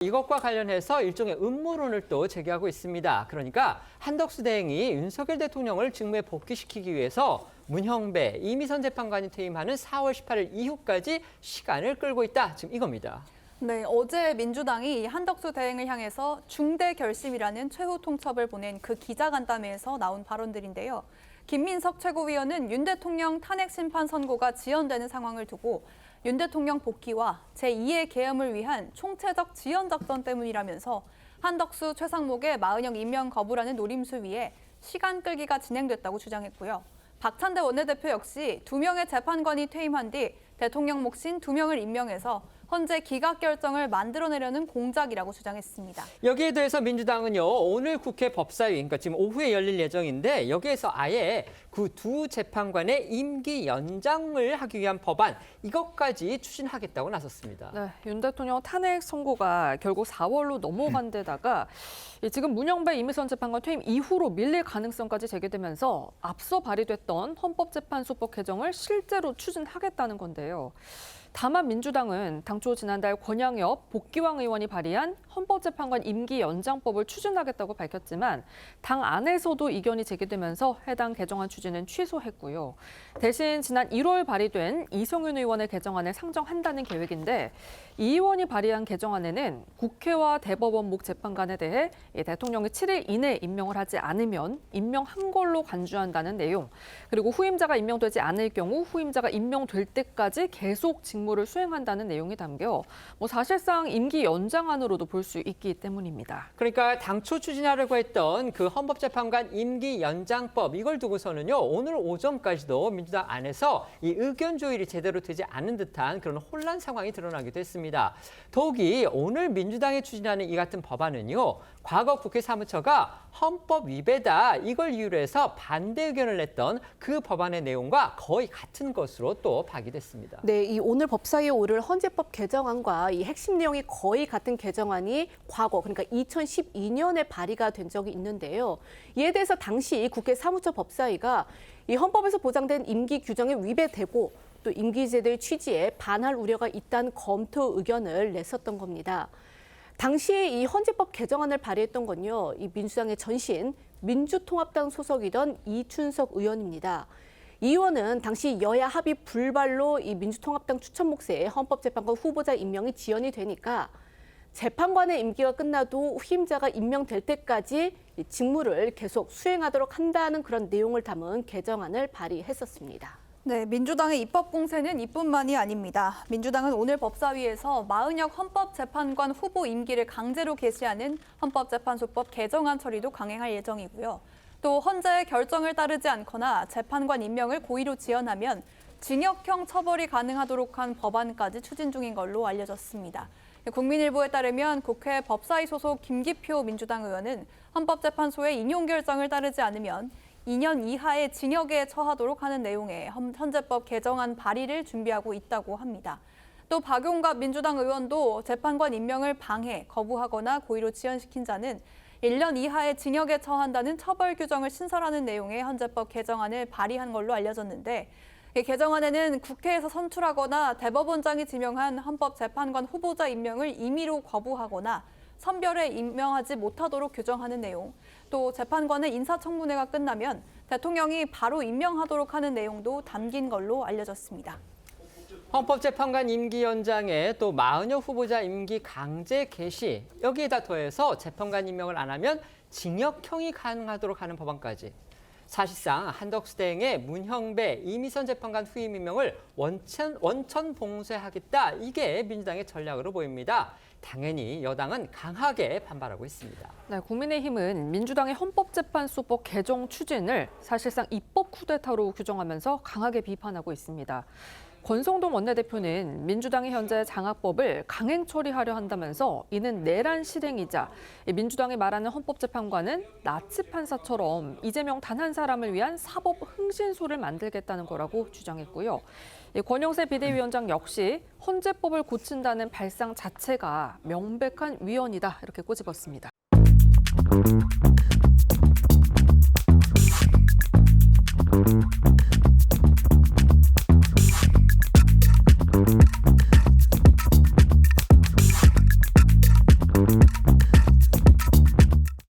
이것과 관련해서 일종의 음모론을 또 제기하고 있습니다. 그러니까 한덕수 대행이 윤석열 대통령을 직무에 복귀시키기 위해서 문형배, 이미선 재판관이 퇴임하는 4월 18일 이후까지 시간을 끌고 있다. 지금 이겁니다. 네, 어제 민주당이 한덕수 대행을 향해서 중대 결심이라는 최후 통첩을 보낸 그 기자간담회에서 나온 발언들인데요. 김민석 최고위원은 윤 대통령 탄핵 심판 선고가 지연되는 상황을 두고 윤 대통령 복귀와 제2의 계엄을 위한 총체적 지연 작전 때문이라면서 한덕수, 최상목의 마은영 임명 거부라는 노림수 위에 시간 끌기가 진행됐다고 주장했고요. 박찬대 원내대표 역시 2명의 재판관이 퇴임한 뒤 대통령 몫인 2명을 임명해서 헌재 기각 결정을 만들어내려는 공작이라고 주장했습니다. 여기에 대해서 민주당은요, 오늘 국회 법사위, 그러니까 지금 오후에 열릴 예정인데 여기에서 아예 그 두 재판관의 임기 연장을 하기 위한 법안, 이것까지 추진하겠다고 나섰습니다. 네, 윤 대통령 탄핵 선고가 결국 4월로 넘어간 데다가 지금 문형배, 이미선 재판관 퇴임 이후로 밀릴 가능성까지 제기되면서 앞서 발의됐던 헌법재판소법 개정을 실제로 추진하겠다는 건데요. 다만 민주당은 당초 지난달 권양엽, 복귀왕 의원이 발의한 헌법재판관 임기 연장법을 추진하겠다고 밝혔지만 당 안에서도 이견이 제기되면서 해당 개정안 추진은 취소했고요. 대신 지난 1월 발의된 이성윤 의원의 개정안을 상정한다는 계획인데 이 의원이 발의한 개정안에는 국회와 대법원 목 재판관에 대해 대통령이 7일 이내 임명을 하지 않으면 임명한 걸로 간주한다는 내용, 그리고 후임자가 임명되지 않을 경우 후임자가 임명될 때까지 계속 직무를 수행한다는 내용이 담겨 사실상 임기 연장안으로도 볼 수 있기 때문입니다. 그러니까 당초 추진하려고 했던 그 헌법재판관 임기 연장법, 이걸 두고서는요, 오늘 오전까지도 민주당 안에서 이 의견 조율이 제대로 되지 않은 듯한 그런 혼란 상황이 드러나기도 했습니다. 더욱이 오늘 민주당이 추진하는 이 같은 법안은요, 과거 국회 사무처가 헌법 위배다, 이걸 이유로 해서 반대 의견을 냈던 그 법안의 내용과 거의 같은 것으로 또 파기됐습니다. 네, 이 오늘 법사위에 오를 헌재법 개정안과 이 핵심 내용이 거의 같은 개정안이 과거, 그러니까 2012년에 발의가 된 적이 있는데요. 이에 대해서 당시 국회 사무처 법사위가 이 헌법에서 보장된 임기 규정에 위배되고 또 임기제도의 취지에 반할 우려가 있다는 검토 의견을 냈었던 겁니다. 당시에 이 헌재법 개정안을 발의했던 건요, 이 민주당의 전신 민주통합당 소속이던 이춘석 의원입니다. 이 의원은 당시 여야 합의 불발로 이 민주통합당 추천 몫의 헌법재판관 후보자 임명이 지연이 되니까 재판관의 임기가 끝나도 후임자가 임명될 때까지 직무를 계속 수행하도록 한다는 그런 내용을 담은 개정안을 발의했었습니다. 네, 민주당의 입법 공세는 이뿐만이 아닙니다. 민주당은 오늘 법사위에서 마은혁 헌법재판관 후보 임기를 강제로 개시하는 헌법재판소법 개정안 처리도 강행할 예정이고요. 또 헌재의 결정을 따르지 않거나 재판관 임명을 고의로 지연하면 징역형 처벌이 가능하도록 한 법안까지 추진 중인 걸로 알려졌습니다. 국민일보에 따르면 국회 법사위 소속 김기표 민주당 의원은 헌법재판소의 인용 결정을 따르지 않으면 2년 이하의 징역에 처하도록 하는 내용의 헌재법 개정안 발의를 준비하고 있다고 합니다. 또 박용갑 민주당 의원도 재판관 임명을 방해, 거부하거나 고의로 지연시킨 자는 1년 이하의 징역에 처한다는 처벌 규정을 신설하는 내용의 헌재법 개정안을 발의한 걸로 알려졌는데, 이 개정안에는 국회에서 선출하거나 대법원장이 지명한 헌법재판관 후보자 임명을 임의로 거부하거나 선별해 임명하지 못하도록 규정하는 내용, 또 재판관의 인사청문회가 끝나면 대통령이 바로 임명하도록 하는 내용도 담긴 걸로 알려졌습니다. 헌법재판관 임기 연장에 또 마은혁 후보자 임기 강제 개시, 여기에다 더해서 재판관 임명을 안 하면 징역형이 가능하도록 하는 법안까지. 사실상 한덕수 대행의 문형배, 이미선 재판관 후임 임명을 원천 봉쇄하겠다, 이게 민주당의 전략으로 보입니다. 당연히 여당은 강하게 반발하고 있습니다. 네, 국민의힘은 민주당의 헌법재판소법 개정 추진을 사실상 입법 쿠데타로 규정하면서 강하게 비판하고 있습니다. 권성동 원내대표는 민주당이 현재 장학법을 강행 처리하려 한다면서 이는 내란 실행이자 민주당이 말하는 헌법재판관은 나치 판사처럼 이재명 단 한 사람을 위한 사법 흥신소를 만들겠다는 거라고 주장했고요. 권영세 비대위원장 역시 헌재법을 고친다는 발상 자체가 명백한 위헌이다, 이렇게 꼬집었습니다.